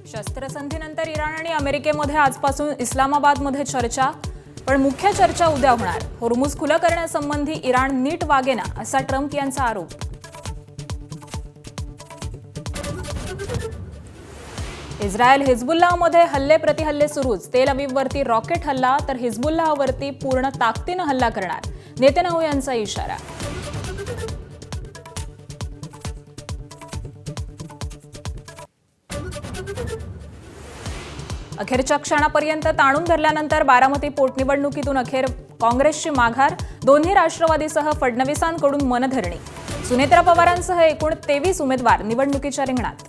शस्त्रसंधीनंतर Iran आणि अमेरिकेमध्ये आजपासून इस्लामाबादमध्ये चर्चा, पण मुख्य चर्चा उद्या होणार. होर्मुझ खुलं करण्यासंबंधी इराण नीट वागेना असा ट्रम्प यांचा आरोप. इस्रायल हिजबुल्लाहमध्ये हल्ले प्रतिहल्ले सुरूच. तेल अवीववरती रॉकेट हल्ला तर हिजबुल्लाहवरती पूर्ण ताकदीनं हल्ला करणार, नेतन्याहू यांचा इशारा. अखेरच्या क्षणापर्यंत ताणून धरल्यानंतर बारामती पोटनिवडणुकीतून अखेर काँग्रेसची माघार. दोन्ही राष्ट्रवादीसह फडणवीसांकडून मनधरणी. सुनेत्रा पवारांसह एकूण 23 उमेदवार निवडणुकीच्या रिंगणात.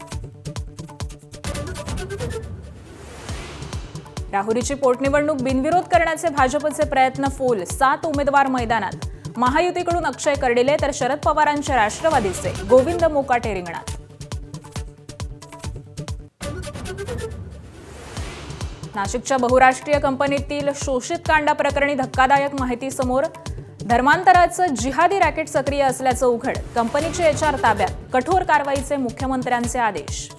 राहुरीची पोटनिवडणूक बिनविरोध करण्याचे भाजपचे प्रयत्न फोल. 7 उमेदवार मैदानात. महायुतीकडून अक्षय कर्डिले तर शरद पवारांच्या राष्ट्रवादीचे गोविंद मोकाटे रिंगणात. नाशिकच्या बहुराष्ट्रीय कंपनीतील शोषित कांडा प्रकरणी धक्कादायक माहिती समोर. धर्मांतराचं जिहादी रॅकेट सक्रिय असल्याचं उघड. कंपनीचे एचआर ताब्यात. कठोर कारवाईचे मुख्यमंत्र्यांचे आदेश.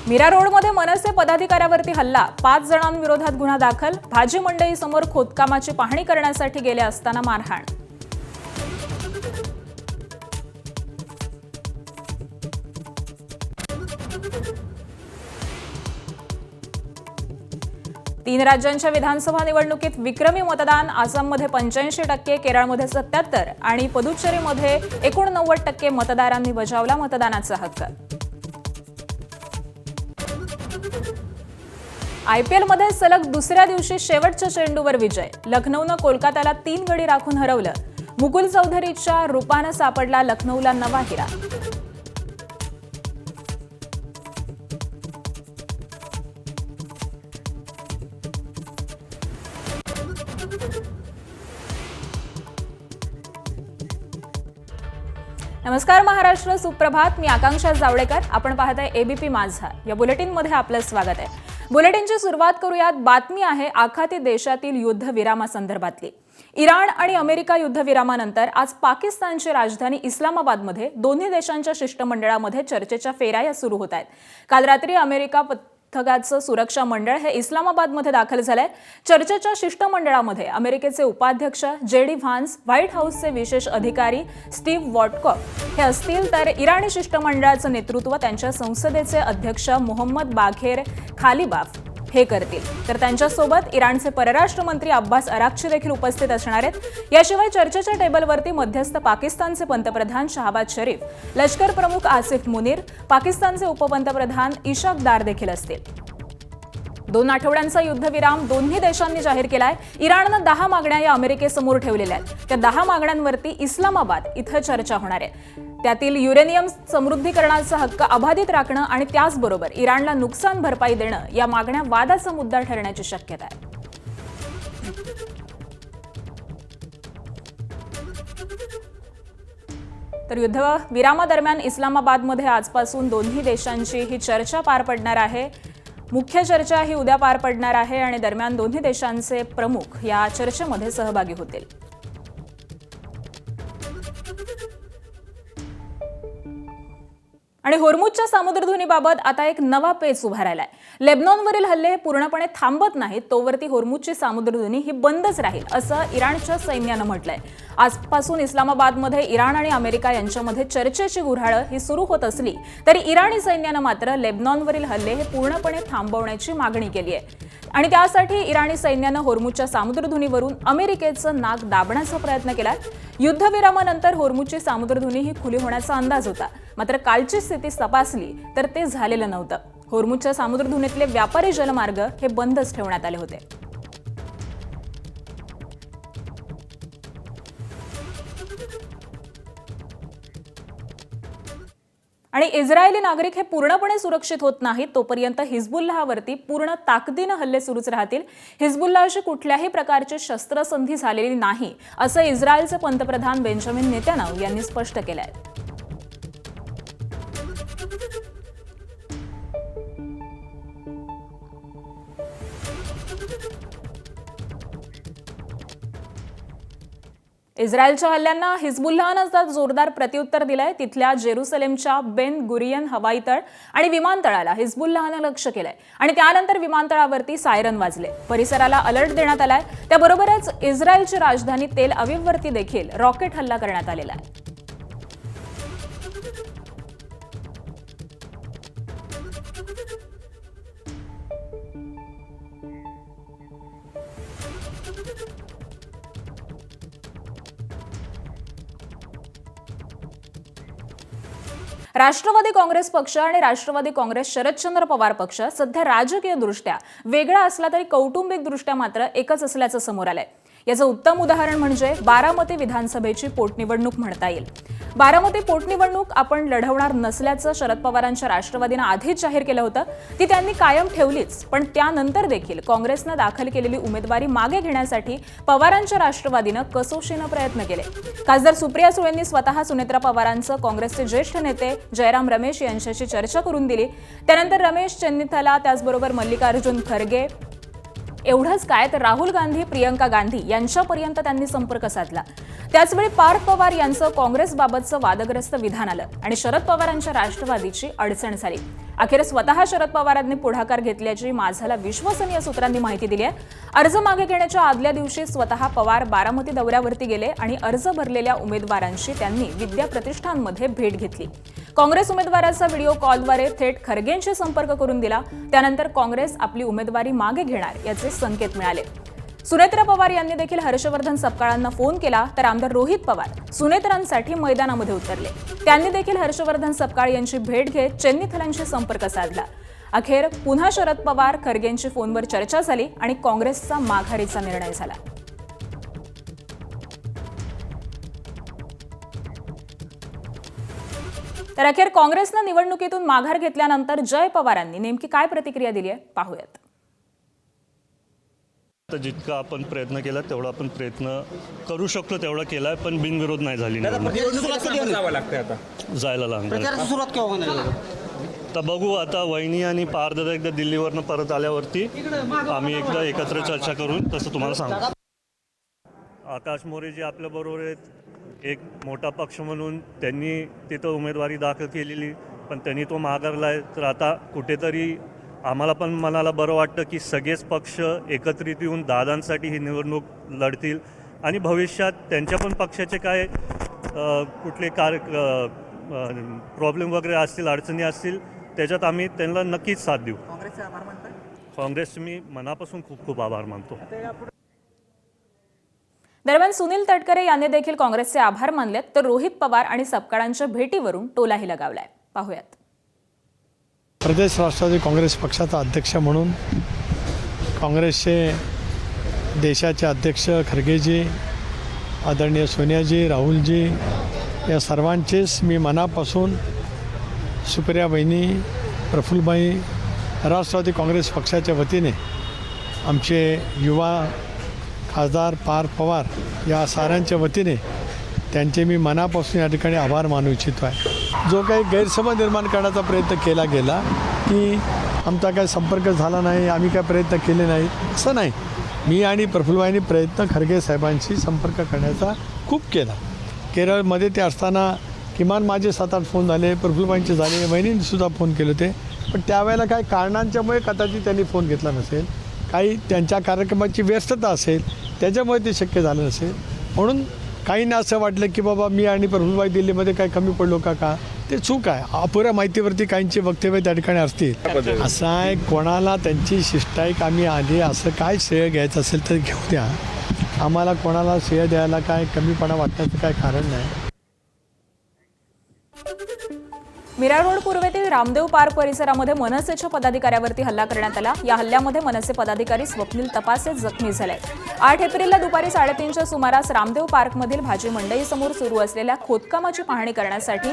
मीरा रोडमध्ये मनसे पदाधिकाऱ्यावरती हल्ला. 5 जणांविरोधात गुन्हा दाखल. भाजी मंडईसमोर खोदकामाची पाहणी करण्यासाठी गेले असताना मारहाण. तीन राज्यांच्या विधानसभा निवडणुकीत विक्रमी मतदान. आसाममध्ये 85%, केरळमध्ये 77% आणि पुदुच्चेरीमध्ये 89% मतदारांनी बजावला मतदानाचा हक्क. आयपीएलमध्ये सलग दुसऱ्या दिवशी शेवटच्या चेंडूवर विजय. लखनौनं कोलकात्याला 3 गडी राखून हरवलं. मुकुल चौधरीच्या रूपानं सापडला लखनौला नवा हिरा. नमस्कार महाराष्ट्र, सुप्रभात. मी आकांक्षा जावडेकर. आपण पाहताय एबीपी माझा. या बुलेटिनमध्ये आपलं स्वागत आहे. बुलेटिनची सुरुवात करूयात. बातमी आहे आखाती देशातील युद्धविरामासंदर्भातली. इराण आणि अमेरिका युद्धविरामानंतर आज पाकिस्तानची राजधानी इस्लामाबादमध्ये दोन्ही देशांच्या शिष्टमंडळामध्ये चर्चेच्या फेऱ्या सुरू होत आहेत. काल रात्री अमेरिका पथकाचं सुरक्षा मंडळ हे इस्लामाबादमध्ये दाखल झालंय. चर्चेच्या शिष्टमंडळामध्ये अमेरिकेचे उपाध्यक्ष जेडी व्हान्स, व्हाईट हाऊसचे विशेष अधिकारी स्टीव्ह वॉटकॉफ हे असतील, तर इराणी शिष्टमंडळाचं नेतृत्व त्यांच्या संसदेचे अध्यक्ष मोहम्मद बाघेर खालिबाफ हे करतील. तर त्यांच्यासोबत इराणचे परराष्ट्र मंत्री अब्बास अराक्ची देखील उपस्थित असणार आहेत. याशिवाय चर्चेच्या टेबलवरती मध्यस्थ पाकिस्तानचे पंतप्रधान शहबाज शरीफ, लष्कर प्रमुख आसिफ मुनीर, पाकिस्तानचे उपपंतप्रधान इशाक दार देखील असतील. 2 आठवड्यांचा युद्धविराम दोन्ही देशांनी जाहीर केलाय. इराणनं 10 मागण्या या अमेरिकेसमोर ठेवलेल्या आहेत. त्या 10 मागण्यांवरती इस्लामाबाद इथं चर्चा होणार आहे. त्यातील युरेनियम समृद्धीकरणाचा हक्क अबाधित राखणं आणि त्याचबरोबर इराणला नुकसान भरपाई देणं या मागण्या वादाचा मुद्दा ठरण्याची शक्यता आहे. तर युद्धविरामादरम्यान इस्लामाबादमध्ये आजपासून दोन्ही देशांची ही चर्चा पार पडणार आहे. मुख्य चर्चा ही उद्या पार पडणार आहे आणि दरम्यान दोन्ही देशांचे प्रमुख या चर्चेमध्ये सहभागी होतील. आणि होर्मुझच्या सामुद्रधुनीबाबत आता एक नवा पेच उभा राहिलाय. लेबनॉनवरील हल्ले पूर्णपणे थांबत नाहीत तोवरती होर्मुझची सामुद्रधुनी ही बंदच राहील असं इराणच्या सैन्यानं म्हटलंय. आजपासून इस्लामाबादमध्ये इराण आणि अमेरिका यांच्यामध्ये चर्चेची गुऱ्हाळं ही सुरू होत असली तरी इराणी सैन्यानं मात्र लेबनॉनवरील हल्ले हे पूर्णपणे थांबवण्याची मागणी केली आहे. आणि त्यासाठी इराणी सैन्यानं होर्मुझच्या सामुद्रधुनीवरून अमेरिकेचं नाक दाबण्याचा प्रयत्न केलाय. युद्धविरामानंतर होर्मुझची सामुद्रधुनी ही खुली होण्याचा अंदाज होता, मात्र कालची स्थिती तपासली तर ते झालेलं नव्हतं. होर्मुझच्या सामुद्रधुनीतले व्यापारी जलमार्ग हे बंदच ठेवण्यात आले होते. आणि इस्रायली नागरिक हे पूर्णपणे सुरक्षित होत नाहीत तोपर्यंत हिजबुल्लाहवरती पूर्ण ताकदीनं हल्ले सुरूच राहतील. हिजबुल्लाहशी कुठल्याही प्रकारची शस्त्रसंधी झालेली नाही असं इस्रायलचे पंतप्रधान बेंजामिन नेतन्याहू यांनी स्पष्ट केलं आहे. इस्रायलच्या हल्ल्यांना हिजबुल्लाहनं जोरदार प्रत्युत्तर दिलंय. तिथल्या जेरुसलेमच्या बेन गुरियन हवाई तळ आणि विमानतळाला हिजबुल्लाहनं लक्ष्य केलंय आणि त्यानंतर विमानतळावरती सायरन वाजले. परिसराला अलर्ट देण्यात आलाय. त्याबरोबरच इस्रायलची राजधानी तेल अविववरती देखील रॉकेट हल्ला करण्यात आलेला आहे. राष्ट्रवादी काँग्रेस पक्ष आणि राष्ट्रवादी काँग्रेस शरदचंद्र पवार पक्ष सध्या राजकीयदृष्ट्या वेगळा असला तरी कौटुंबिकदृष्ट्या मात्र एकच असल्याचं समोर आलंय. याचं उत्तम उदाहरण म्हणजे बारामती विधानसभेची पोटनिवडणूक म्हणता येईल. बारामती पोटनिवडणूक आपण लढवणार नसल्याचं शरद पवारांच्या राष्ट्रवादीनं आधीच जाहीर केलं होतं. ती त्यांनी कायम ठेवलीच, पण त्यानंतर देखील काँग्रेसनं दाखल केलेली उमेदवारी मागे घेण्यासाठी पवारांच्या राष्ट्रवादीनं कसोशीनं प्रयत्न केले. खासदार सुप्रिया सुळेंनी स्वतः सुनेत्रा पवारांचं काँग्रेसचे ज्येष्ठ नेते जयराम रमेश यांच्याशी चर्चा करून दिली. त्यानंतर रमेश चेन्निथला, त्याचबरोबर मल्लिकार्जुन खरगे, एवढंच काय तर राहुल गांधी, प्रियंका गांधी यांच्यापर्यंत त्यांनी संपर्क साधला. त्याचवेळी पार्थ पवार यांचं काँग्रेसबाबतचं वादग्रस्त विधान आलं आणि शरद पवारांच्या राष्ट्रवादीची अडचण झाली. अखेर स्वतः शरद पवारांनी पुढाकार घेतल्याची माझाला विश्वसनीय सूत्रांनी माहिती दिली आहे. अर्ज मागे घेण्याच्या आदल्या दिवशी स्वतः पवार बारामती दौऱ्यावरती गेले आणि अर्ज भरलेल्या उमेदवारांशी त्यांनी विद्याप्रतिष्ठानमध्ये भेट घेतली. काँग्रेस उमेदवाराचा व्हिडिओ कॉलद्वारे थेट खरगेंशी संपर्क करून दिला. त्यानंतर काँग्रेस आपली उमेदवारी मागे घेणार याचे संकेत मिळाले. सुनेत्रा पवार यांनी देखील हर्षवर्धन सपकाळांना फोन केला, तर आमदार रोहित पवार सुनेत्रांसाठी मैदानामध्ये उतरले. त्यांनी देखील हर्षवर्धन सपकाळ यांची भेट घेत चेन्निथलांशी संपर्क साधला. अखेर पुन्हा शरद पवार खरगेंची फोनवर चर्चा झाली आणि काँग्रेसचा माघारीचा निर्णय झाला. तर अखेर काँग्रेसनं निवडणुकीतून माघार घेतल्यानंतर जय पवारांनी नेमकी काय प्रतिक्रिया दिली आहे पाहूयात. तर जितका आपण प्रयत्न केला तेवढा आपण प्रयत्न करू शकतो तेवढा केलाय, पण बिनविरोध नाही झाली. जायला लागणार सुरुवात केव्हा होणार? तर बघू आता. वहिनी आणि पारदादा एकदा दिल्लीवरनं परत आल्यावरती आम्ही एकदा एकत्र चर्चा करून तसं तुम्हाला सांगू. आकाश मोरे जे आपल्याबरोबर आहेत, एक मोठा पक्ष म्हणून त्यांनी तिथं उमेदवारी दाखल केलेली, पण त्यांनी तो माघारला आहे. तर आता कुठेतरी आम्हाला पण मनाला बरं वाटतं की सगळेच पक्ष एकत्रित येऊन दादांसाठी ही निवडणूक लढतील आणि भविष्यात त्यांच्या पण पक्षाचे काय कुठले प्रॉब्लेम वगैरे असतील, अडचणी असतील, त्याच्यात आम्ही त्यांना नक्कीच साथ देऊ. काँग्रेसचे मी मनापासून खूप खूप आभार मानतो. दरम्यान सुनील तटकरे यांनी देखील काँग्रेसचे आभार मानलेत, तर रोहित पवार आणि सपकाळांच्या भेटीवरून टोलाही लगावलाय. पाहूयात. प्रदेश राष्ट्रवादी काँग्रेस पक्षाचा अध्यक्ष म्हणून काँग्रेसचे देशाचे अध्यक्ष खरगेजी, आदरणीय सोनियाजी, राहुलजी या सर्वांचेच मी मनापासून सुप्रिया बहिणी, प्रफुल्लबाई, राष्ट्रवादी काँग्रेस पक्षाच्या वतीने आमचे युवा खासदार पार्थ पवार या साऱ्यांच्या वतीने त्यांचे मी मनापासून या ठिकाणी आभार मानू इच्छितो आहे. जो काही गैरसमज निर्माण करण्याचा प्रयत्न केला गेला की आमचा काही संपर्क झाला नाही, आम्ही काय प्रयत्न केले नाहीत, असं नाही. मी आणि प्रफुल्लबाईंनी प्रयत्न खरगे साहेबांशी संपर्क करण्याचा खूप केला. केरळमध्ये ते असताना किमान माझे 7-8 फोन झाले, प्रफुल्लबाईंचे झाले, बहिणींनीसुद्धा फोन केले होते. पण त्यावेळेला काही कारणांच्यामुळे कदाचित त्यांनी फोन घेतला नसेल, काही त्यांच्या कार्यक्रमाची व्यस्तता असेल, त्याच्यामुळे ते शक्य झालं नसेल. म्हणून काहींना असं वाटलं की बाबा मी आणि प्रफुल्लबाई दिल्लीमध्ये काही कमी पडलो का ते चूक आहे. अपुऱ्या माहितीवरती काहींची वक्तव्य त्या ठिकाणी असतील. असं आहे, कोणाला त्यांची शिष्टाईक आम्ही आधी असं काय श्रेय घ्यायचं असेल तर घेऊ द्या. आम्हाला कोणाला श्रेय द्यायला काय कमीपणा वाटण्याचं काय कारण नाही. मिराळ रोड पूर्वेतील रामदेव पार्क परिसरामध्ये मनसेच्या पदाधिकाऱ्यावरती हल्ला करण्यात आला. या हल्ल्यामध्ये मनसे पदाधिकारी स्वप्नील तपासे जखमी झाले. 8 एप्रिलला दुपारी 3:30च्या सुमारास रामदेव पार्कमधील भाजी मंडईसमोर सुरू असलेल्या खोदकामाची पाहणी करण्यासाठी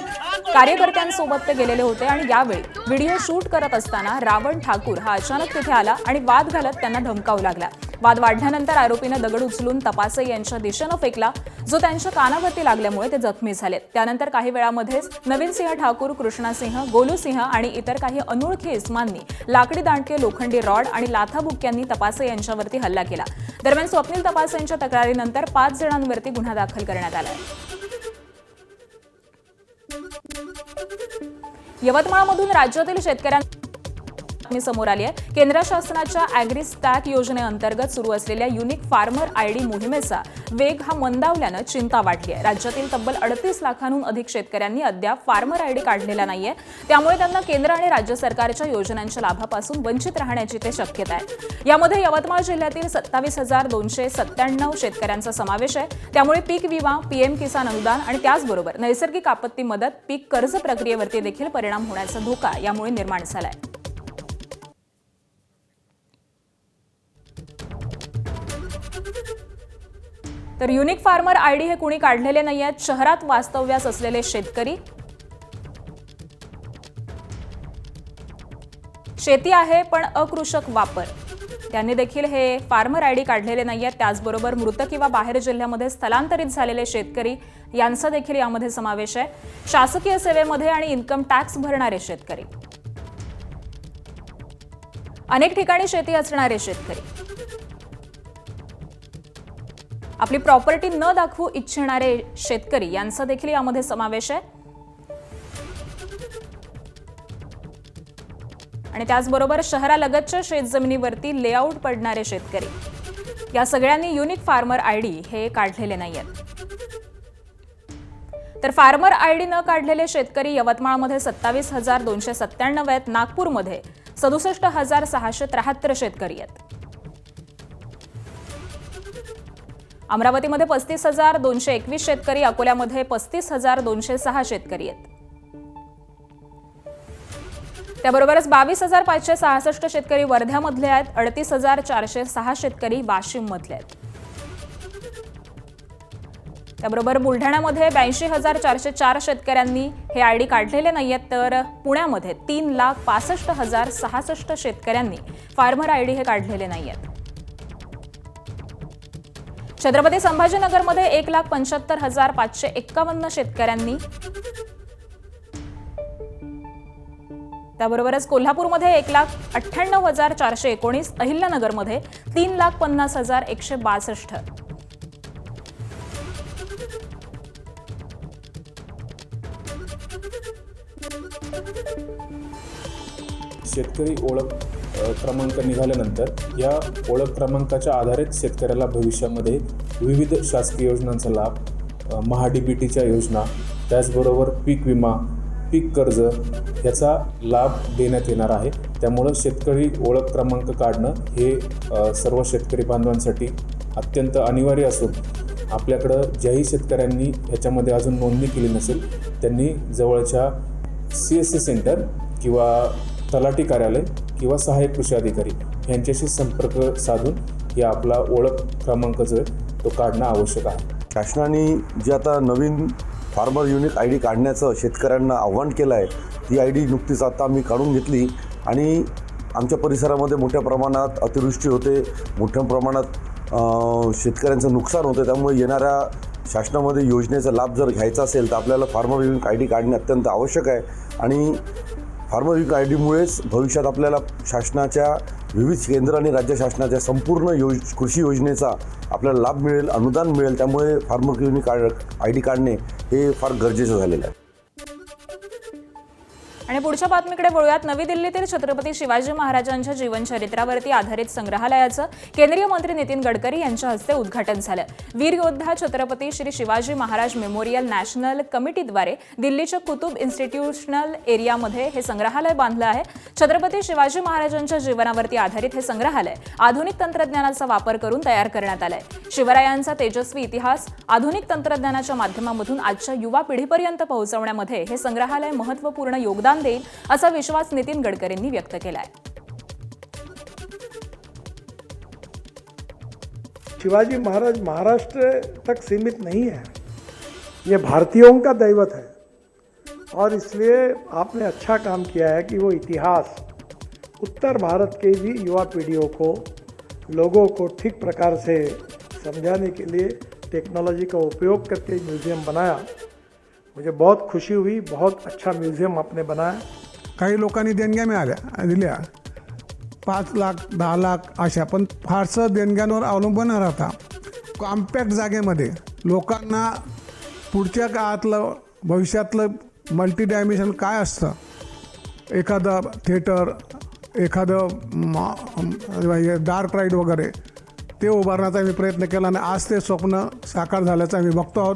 कार्यकर्त्यांसोबत ते गेलेले होते आणि यावेळी व्हिडिओ शूट करत असताना रावण ठाकूर हा अचानक तिथे आला आणि वाद घालत त्यांना धमकावू लागला. वाद वाढल्यानंतर आरोपीनं दगड उचलून तपासे यांच्या दिशेनं फेकला, जो त्यांच्या कानावरती लागल्यामुळे ते जखमी झालेत. त्यानंतर काही वेळामध्येच नवीन सिंह ठाकूर, कृष्णा सिंह, गोलू सिंह आणि इतर काही अनोळखी इस्मांनी लाकडी दांडके, लोखंडी रॉड आणि लाथाबुक्क्यांनी तपासे यांच्यावरती हल्ला केला. दरम्यान स्वप्नील तपासे यांच्या तक्रारीनंतर 5 जणांवरती गुन्हा दाखल करण्यात आला आहे. यवतमाळमधून राज्यातील शेतकऱ्यांना समोर आली आहे. केंद्र शासनाच्या ॲग्रीस्टॅक योजनेअंतर्गत सुरू असलेल्या युनिक फार्मर आयडी मोहिमेचा वेग हा मंदावल्यानं चिंता वाढली आहे. राज्यातील तब्बल 38 लाखांहून अधिक शेतकऱ्यांनी अद्याप फार्मर आयडी काढलेला नाहीये. त्यामुळे त्यांना केंद्र आणि राज्य सरकारच्या योजनांच्या लाभापासून वंचित राहण्याची ते शक्यता आहे. यामध्ये यवतमाळ जिल्ह्यातील 27,297 शेतकऱ्यांचा समावेश आहे. त्यामुळे पीक विमा, पीएम किसान अनुदान आणि त्याचबरोबर नैसर्गिक आपत्ती मदत, पीक कर्ज प्रक्रियेवरती देखील परिणाम होण्याचा धोका यामुळे निर्माण झालाय. तर युनिक फार्मर आयडी हे कुणी काढलेले नाही आहेत. शहरात वास्तव्यास असलेले शेतकरी, शेती आहे पण अकृषक वापर, त्यांनी देखील हे फार्मर आयडी काढलेले नाही आहेत. त्याचबरोबर मृत किंवा बाहेर जिल्ह्यामध्ये स्थलांतरित झालेले शेतकरी यांचा देखील यामध्ये समावेश आहे. शासकीय सेवेमध्ये आणि इन्कम टॅक्स भरणारे शेतकरी, अनेक ठिकाणी शेती असणारे शेतकरी, आपली प्रॉपर्टी न दाखवू इच्छिणारे शेतकरी यांचा देखील यामध्ये समावेश आहे. आणि त्याचबरोबर शहरालगतच्या शेतजमिनीवरती लेआउट पडणारे शेतकरी, या सगळ्यांनी युनिक फार्मर आयडी हे काढलेले नाहीयेत. तर फार्मर आयडी न काढलेले शेतकरी यवतमाळमध्ये 27,297 आहेत. नागपूरमध्ये 67,673 शेतकरी आहेत. अमरावतीमध्ये 35,221 शेतकरी, अकोल्यामध्ये 35,206 शेतकरी आहेत. त्याबरोबरच 22,566 शेतकरी वर्ध्यामधले आहेत. 38,406 शेतकरी वाशिममधले आहेत. त्याबरोबर बुलढाण्यामध्ये 82,404 शेतकऱ्यांनी हे आयडी काढलेले नाहीयेत. तर पुण्यामध्ये 3,65,066 शेतकऱ्यांनी फार्मर आयडी हे काढलेले नाहीयेत. छत्रपती संभाजीनगरमध्ये 1,75,551 शेतकऱ्यांनी, त्याबरोबरच कोल्हापूरमध्ये 1,98,419, अहिल्यानगरमध्ये 3,50,162. शेतकरी ओळख क्रमांक निघाल्यानंतर या ओळख क्रमांकाच्या आधारित शेतकऱ्याला भविष्यामध्ये विविध शासकीय योजनांचा लाभ, महा-डी-बी-टीच्या योजना, त्याचबरोबर पीक विमा, पीक कर्ज याचा लाभ देण्यात येणार आहे. त्यामुळं शेतकरी ओळख क्रमांक काढणं हे सर्व शेतकरी बांधवांसाठी अत्यंत अनिवार्य असून आपल्याकडं ज्याही शेतकऱ्यांनी याच्यामध्ये अजून नोंदणी केली नसेल त्यांनी जवळच्या CSC सेंटर किंवा तलाठी कार्यालय किंवा सहाय्यक कृषी अधिकारी यांच्याशी संपर्क साधून या आपला ओळख क्रमांक जो आहे तो काढणं आवश्यक आहे. शासनाने जे आता नवीन फार्मर युनिक आय डी काढण्याचं शेतकऱ्यांना आव्हान केलं आहे, ती आय डी नुकतीच आता आम्ही काढून घेतली आणि आमच्या परिसरामध्ये मोठ्या प्रमाणात अतिवृष्टी होते, मोठ्या प्रमाणात शेतकऱ्यांचं नुकसान होतं. त्यामुळे येणाऱ्या शासनामध्ये योजनेचा लाभ जर घ्यायचा असेल तर आपल्याला फार्मर युनिक आय डी काढणे अत्यंत आवश्यक आहे. आणि फार्मर युनिक आय डीमुळेच भविष्यात आपल्याला शासनाच्या विविध केंद्र आणि राज्य शासनाच्या संपूर्ण कृषी योजनेचा आपल्याला लाभ मिळेल, अनुदान मिळेल. त्यामुळे फार्मर युनिक आय डी काढणे हे फार गरजेचं झालेलं आहे. आणि पुढच्या बातमीकडे वळूयात. नवी दिल्लीतील छत्रपती शिवाजी महाराजांच्या जीवनचरित्रावरती आधारित संग्रहालयाचं केंद्रीय मंत्री नितीन गडकरी यांच्या हस्ते उद्घाटन झालं. वीर योद्धा छत्रपती श्री शिवाजी महाराज मेमोरियल नॅशनल कमिटीद्वारे दिल्लीच्या कुतुब इन्स्टिट्यूशनल एरियामध्ये हे संग्रहालय बांधलं आहे. छत्रपती शिवाजी महाराजांच्या जीवनावरती आधारित हे संग्रहालय आधुनिक तंत्रज्ञानाचा वापर करून तयार करण्यात आलंय. शिवरायांचा तेजस्वी इतिहास आधुनिक तंत्रज्ञानाच्या माध्यमातून आजच्या युवा पिढीपर्यंत पोहोचवण्यामध्ये हे संग्रहालय महत्त्वपूर्ण योगदान देईल असा विश्वास नितीन गडकरींनी व्यक्त केलाय. शिवाजी महाराज महाराष्ट्र तक सीमित नहीं है, ये भारतीयों का दैवत है और इसलिए आपने अच्छा काम किया है कि वो इतिहास उत्तर भारत के भी युवा पीढ़ियों को लोगों को ठीक प्रकार से समझाने के लिए टेक्नोलॉजी का उपयोग करके म्यूज़ियम बनाया। मुझे बहुत खुशी हुई, बहुत अच्छा म्यूज़ियम आपने बनाया। काही लोकांनी देणग्या मिळाल्या दिल्या 5 लाख 10 लाख अशा, पण फारसं देणग्यांवर अवलंबून न राहता कॉम्पॅक्ट जागेमध्ये लोकांना पुढच्या काळातलं भविष्यातलं मल्टी डायमेन्शन काय असतं, एखादं थिएटर, एखादं डार्क राईड वगैरे ते उभारण्याचा आम्ही प्रयत्न केला आणि आज ते स्वप्न साकार झाल्याचं आम्ही बघतो आहोत.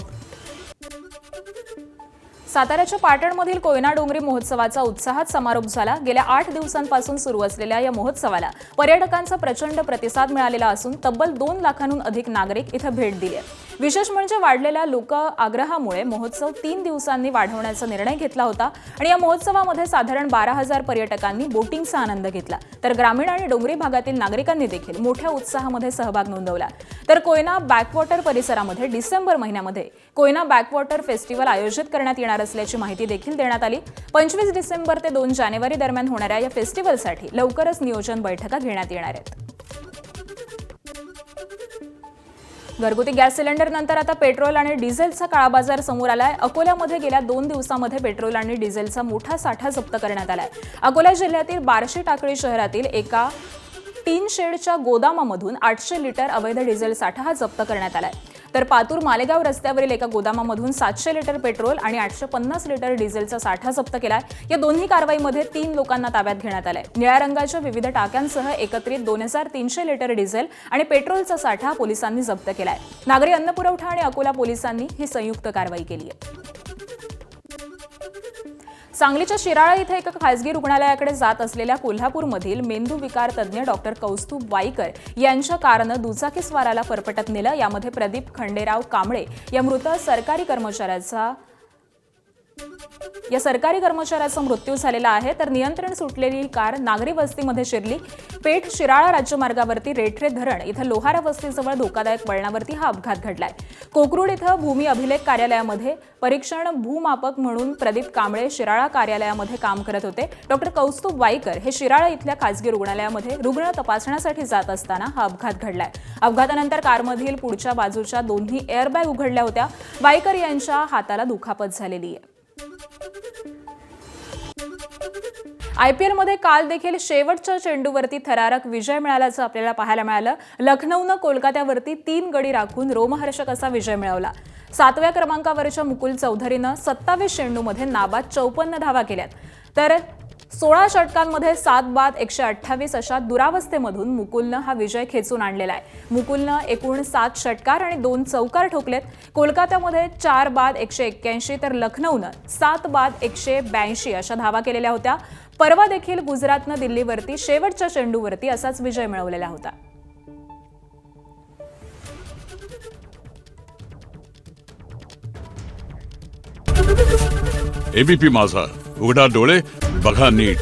साताऱ्याच्या पाटणमधील कोयना डोंगरी महोत्सवाचा उत्साहात समारोप झाला. गेल्या 8 दिवसांपासून सुरू असलेल्या या महोत्सवाला पर्यटकांचा प्रचंड प्रतिसाद मिळालेला असून तब्बल 2 लाखांहून अधिक नागरिक इथं भेट दिली आहे. विशेष म्हणजे वाढलेल्या लोक आग्रहामुळे महोत्सव 3 दिवसांनी वाढवण्याचा निर्णय घेतला होता आणि या महोत्सवामध्ये साधारण 12,000 पर्यटकांनी बोटिंगचा आनंद घेतला. तर ग्रामीण आणि डोंगरी भागातील नागरिकांनी देखील मोठ्या उत्साहामध्ये सहभाग नोंदवला. तर कोयना बॅकवॉटर परिसरामध्ये डिसेंबर महिन्यामध्ये कोयना बॅकवॉटर फेस्टिवल आयोजित करण्यात येणार असल्याची माहिती देखील देण्यात आली. 25 डिसेंबर ते 2 जानेवारी दरम्यान होणाऱ्या या फेस्टिवलसाठी लवकरच नियोजन बैठका घेण्यात येणार आहेत. घरगुती गॅस सिलेंडर नंतर आता पेट्रोल आणि डिझेलचा काळाबाजार समोर आलाय. अकोल्यामध्ये गेल्या 2 दिवसांमध्ये पेट्रोल आणि डिझेलचा मोठा साठा जप्त करण्यात आलाय. अकोला जिल्ह्यातील बार्शी टाकळी शहरातील एका टीन शेडच्या गोदामामधून 800 लिटर अवैध डिझेल साठा हा जप्त करण्यात आलाय. तर पातूर मालेगाव रस्त्यावरील एका गोदामामधून 700 लिटर पेट्रोल आणि 850 लिटर डिझेलचा साठा जप्त केलाय. या दोन्ही कारवाईमध्ये 3 लोकांना ताब्यात घेण्यात आलाय. निळ्या रंगाच्या विविध टाक्यांसह एकत्रित 2300 लिटर डिझेल आणि पेट्रोलचा साठा पोलिसांनी जप्त केलाय. नागरी अन्न पुरवठा आणि अकोला पोलिसांनी ही संयुक्त कारवाई केली आहे. सांगलीच्या शिराळा इथे एका खासगी रुग्णालयाकडे जात असलेल्या कोल्हापूरमधील मेंदू विकार तज्ज्ञ डॉक्टर कौस्तुभ वाईकर यांच्या कारनं दुचाकीस्वाराला फरफटत नेलं. यामध्ये प्रदीप खंडेराव कांबळे या मृत सरकारी कर्मचाऱ्याचा मृत्यू झालेला आहे. तर नियंत्रण सुटलेली ही कार नागरी वस्तीमध्ये शिरली. पेठ शिराळा राज्यमार्गावरती रेठरे धरण इथं लोहारा वस्तीजवळ धोकादायक वळणावरती हा अपघात घडलाय. कोकरूड इथं भूमी अभिलेख कार्यालयामध्ये परीक्षण भूमापक म्हणून प्रदीप कांबळे शिराळा कार्यालयामध्ये काम करत होते. डॉक्टर कौस्तुभ वाईकर हे शिराळा इथल्या खासगी रुग्णालयामध्ये रुग्ण तपासण्यासाठी जात असताना हा अपघात घडलाय. अपघातानंतर कारमधील पुढच्या बाजूच्या दोन्ही एअरबॅग उघडल्या होत्या. वाईकर यांच्या हाताला दुखापत झालेली आहे. आयपीएलमध्ये काल देखील शेवटच्या चेंडूवरती थरारक विजय मिळाल्याचं आपल्याला पाहायला मिळालं. लखनौनं कोलकात्यावरती 3 गडी राखून रोमहर्षक असा विजय मिळवला. 7व्या क्रमांकावरच्या मुकुल चौधरीनं 27 चेंडूमध्ये नाबाद 54 धावा केल्यात. तर 16 षटकांमध्ये 7 बाद 128 अशा दुरावस्थेमधून मुकुलनं हा विजय खेचून आणलेला आहे. मुकुलनं एकूण 7 षटकार आणि 2 चौकार ठोकलेत. कोलकात्यामध्ये 4 बाद 181 तर लखनौनं 7 बाद 182 अशा धावा केलेल्या होत्या. परवा देखील गुजरातनं दिल्लीवरती शेवटच्या चेंडूवरती असाच विजय मिळवलेला होता. एबीपी माझा, उघडा डोळे बघा नीट.